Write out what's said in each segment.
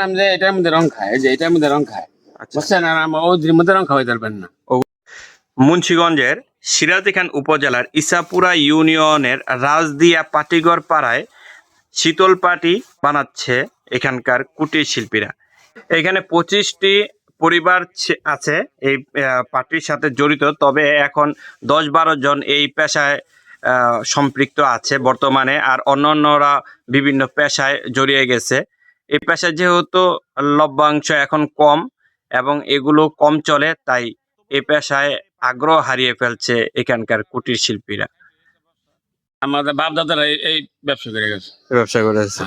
করলাম যে এটার মধ্যে রং খায়, যে এটার মধ্যে রং খায়, বুঝছেন? আর আমার ওদের মধ্যে রং খাওয়াই পারবেন না। মুন্সিগঞ্জের সিরাজদিখান উপজেলার ইসাপুরা ইউনিয়নের রাজদিয়া পাটিগড় পাড়ায় শীতল পাটি বানাচ্ছে এখানকার কুটির শিল্পীরা। এখানে 25টি পরিবার আছে এই পাটির সাথে জড়িত, তবে এখন 10-12 জন এই পেশায় সম্পৃক্ত আছে বর্তমানে, আর অন্যান্যরা বিভিন্ন পেশায় জড়িয়ে গেছে। এই পেশায় যেহেতু লভ্যাংশ এখন কম এবং এগুলো কম চলে, তাই এই পেশায় আগ্রহ হারিয়ে ফেলছে এখানকার কুটির শিল্পীরা। আমাদের বাপ দাদারা এই ব্যবসা করে গেছে, ব্যবসা করেছে।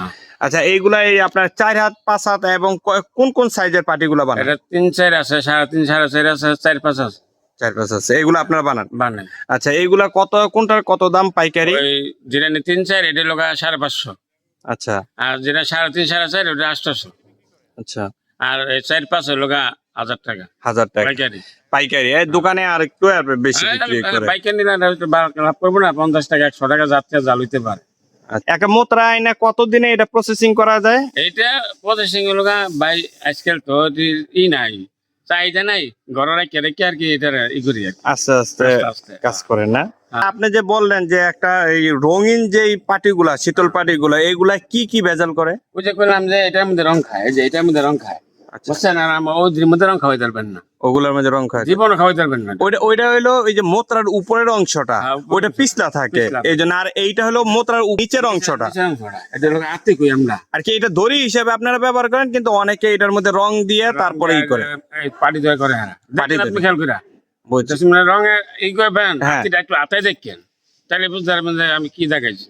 আচ্ছা, এইগুলা এই আপনার 4 হাত 5 হাত এবং কোন কোন সাইজের পাটিগুলা বানান? এটা 3-4 আছে, 3.5 4.5 আছে, 4-5 আছে। 4-5 আছে, এগুলো আপনারা বানান? বানাই। আচ্ছা, এইগুলা কোনটার কত দাম পাইকারি? ওই যেটা 3-4 এটা লোকা 550। আচ্ছা। আর যেটা 3.5 4.5 ওটা 800। আচ্ছা। আর 4-5 লোকা 1000 টাকা। 1000 টাকা পাইকারি। পাইকারি। এই দোকানে আর একটু বেশি বিক্রি করে। পাইকারি নিলে লাভ করবো না, 50 টাকা 100 টাকা যাচ্ছে জাল হইতে পারে। একটা মোতরা আইনা কতদিনে এটা প্রসেসিং করা যায়? এইটা প্রসেসিং লোকা ভাই আজকাল তো নাই, চাহিদা নাই, ঘরে রেখে আর কি এটা ই করি আস্তে আস্তে কাজ করেন না? আপনি যে বললেন যে একটা এই রঙিন যে পাটিগুলা, শীতল পাটিগুলা, এইগুলা কি কি ভেজাল করে? ওই যে বললাম যে এটার মধ্যে রং খায়, যে এটার মধ্যে রং খায়, বুঝছেন? আর আমার ওদের মধ্যে রং খাওয়াই পারবেন না। ওগুলোর মধ্যে রং খায় জীবনে খাওয়াই পারবেন না। ওইটা হলো ওই যে মোতরার উপরের অংশটা, ওইটা পিছলা থাকে এই জন্য। আর এইটা হলো মোতরার নিচের অংশটা, এটা হলো আত্মি কই আমরা আর কি। এটা দড়ি হিসেবে আপনারা ব্যবহার করেন, কিন্তু অনেকে এটার মধ্যে রং দিয়ে তারপরে ই করে পাটি তৈরি করে। হ্যাঁ, আপনি খেয়াল করে রঙে ই করবেন, একটু আতাই দেখেন, তাহলে বুঝতে পারবেন যে আমি কি দেখাইছি,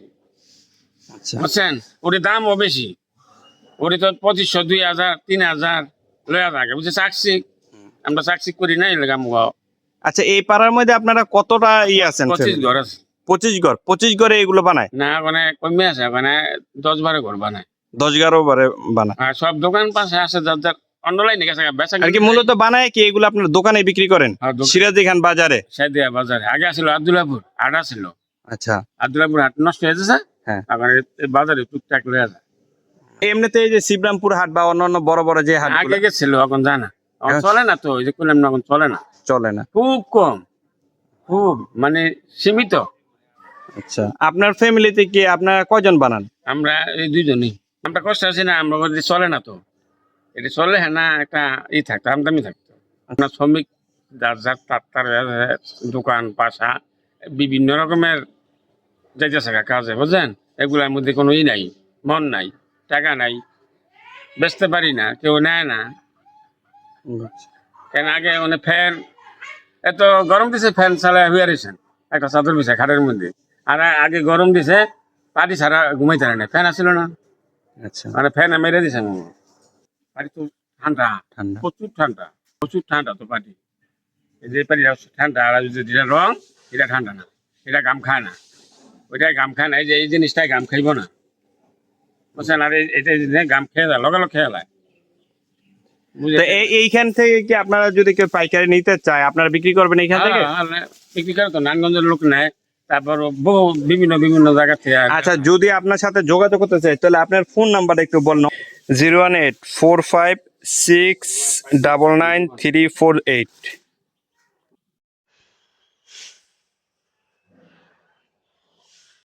বুঝছেন? ওটির দামও বেশি, ওটি তো 2500 2000 3000 লয়া থাকে, বুঝছে? চাকসিক আমরা চাকসিক করি না এলাকা। আচ্ছা, এই পাড়ার মধ্যে আপনারা কতটা ই আছেন? 25 ঘর আছে। 25 ঘরে এগুলো বানায় না? ওখানে কমে আছে, ওখানে 10-12 ঘর বানায়, 10-11 ঘরে বানায়। আর সব দোকান পাশে আছে, যার যার অনলাইনে গেছে বেচা। আর কি মূলত বানায় কি এগুলো আপনার দোকানে বিক্রি করেন? সিরাজদিখান বাজারে, সাদিয়া বাজারে। আগে ছিল আব্দুল্লাহপুর হাট ছিল। আচ্ছা, আব্দুল্লাহপুর হাট নষ্ট হয়ে যাচ্ছে। হ্যাঁ, এখন বাজারে টুকটাক লয়ে যায়। এমনিতে এই যে শিবরামপুর হাট বা অন্যান্য বড় বড় যে হাট আগে গেছিল, এখন যায় না, চলে না। তো ওই যে করলাম না, এখন চলে না, খুব কম, খুব মানে সীমিত। আচ্ছা, আপনার ফ্যামিলিতে কি আপনারা কয়জন বানান? আমরা এই 2 জনই। আমরা কষ্ট আছি না, আমরা চলে না। তো এটা চলে হ্যাঁ না, একটা ই থাকতো, আমদামি থাকতো। আপনার শ্রমিক যার যার তার দোকান পাশা বিভিন্ন রকমের যাইতেছে কাজে, বুঝলেন? এগুলোর মধ্যে কোনো ই নাই, মন নাই, টাকা নাই, বেচতে পারি না, কেউ নেয় না। কেন আগে মানে ফ্যান, এত গরম দিছে, ফ্যান চালায় হইয়া রয়েছেন একটা চাদর বিছা খাটের মধ্যে। আর আগে গরম দিছে, পাটি ছাড়া ঘুমাইতে পারে না, ফ্যান আসছিল না। আচ্ছা, মানে ফ্যান মেরে দিছে। পাটি তো ঠান্ডা, প্রচুর ঠান্ডা তো পাটি। এই যে পাটি ঠান্ডা, আর যেটা রং এটা ঠান্ডা না, এটা গাম খায় না, ওইটাই গাম খায় না। এই যে এই জিনিসটাই গাম খাইব না, বুঝছেন? আর এটা গাম খেয়ে যায়, লগালগ খেয়ে যায়। এইখান থেকে কি আপনারা যদি কেউ পাইকারি নিতে চায়, আপনারা বিক্রি করবেন এইখান থেকে? বিক্রি করে তো নারায়ণগঞ্জের লোক নেয়, তারপর বহু বিভিন্ন জায়গা থেকে। আচ্ছা, যদি আপনার সাথে যোগাযোগ করতে চাই, তাহলে আপনার ফোন নাম্বার একটু বলুন। 01845699348।